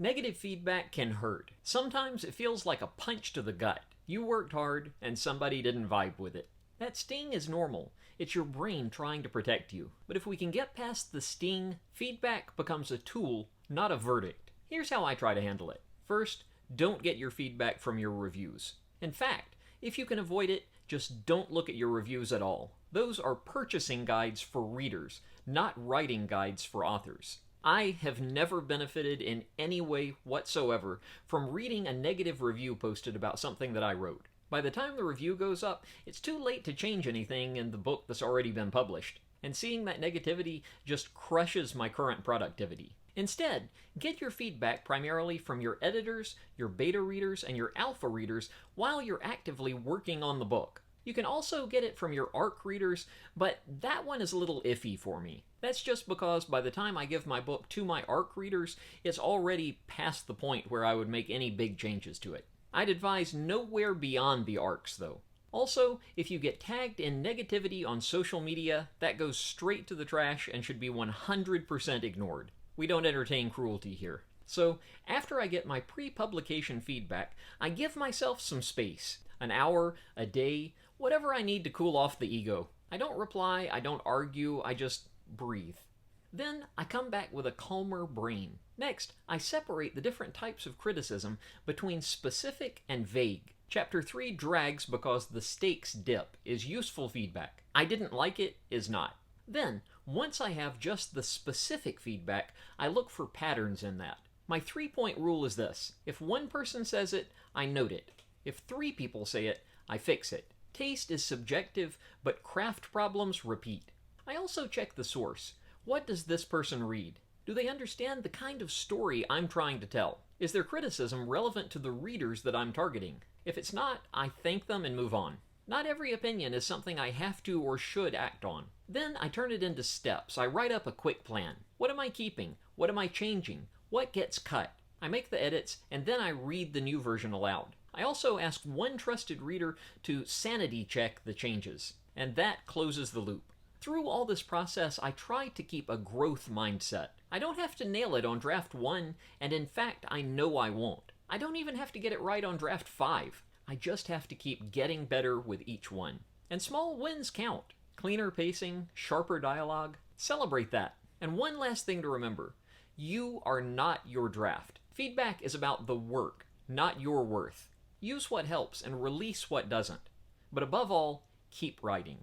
Negative feedback can hurt. Sometimes it feels like a punch to the gut. You worked hard, and somebody didn't vibe with it. That sting is normal. It's your brain trying to protect you. But if we can get past the sting, feedback becomes a tool, not a verdict. Here's how I try to handle it. First, don't get your feedback from your reviews. In fact, if you can avoid it, just don't look at your reviews at all. Those are purchasing guides for readers, not writing guides for authors. I have never benefited in any way whatsoever from reading a negative review posted about something that I wrote. By the time the review goes up, it's too late to change anything in the book that's already been published, and seeing that negativity just crushes my current productivity. Instead, get your feedback primarily from your editors, your beta readers, and your alpha readers while you're actively working on the book. You can also get it from your ARC readers, but that one is a little iffy for me. That's just because by the time I give my book to my ARC readers, it's already past the point where I would make any big changes to it. I'd advise nowhere beyond the ARCs, though. Also, if you get tagged in negativity on social media, that goes straight to the trash and should be 100% ignored. We don't entertain cruelty here. So, after I get my pre-publication feedback, I give myself some space. An hour, a day, whatever I need to cool off the ego. I don't reply, I don't argue, I just breathe. Then I come back with a calmer brain. Next, I separate the different types of criticism between specific and vague. Chapter 3 drags because the stakes dip is useful feedback. I didn't like it is not. Then, once I have just the specific feedback, I look for patterns in that. My 3-point rule is this. If one person says it, I note it. If 3 people say it, I fix it. Taste is subjective, but craft problems repeat. I also check the source. What does this person read? Do they understand the kind of story I'm trying to tell? Is their criticism relevant to the readers that I'm targeting? If it's not, I thank them and move on. Not every opinion is something I have to or should act on. Then I turn it into steps. I write up a quick plan. What am I keeping? What am I changing? What gets cut? I make the edits, and then I read the new version aloud. I also ask one trusted reader to sanity check the changes, and that closes the loop. Through all this process, I try to keep a growth mindset. I don't have to nail it on draft 1, and in fact, I know I won't. I don't even have to get it right on draft 5. I just have to keep getting better with each one. And small wins count. Cleaner pacing, sharper dialogue. Celebrate that. And one last thing to remember. You are not your draft. Feedback is about the work, not your worth. Use what helps and release what doesn't. But above all, keep writing.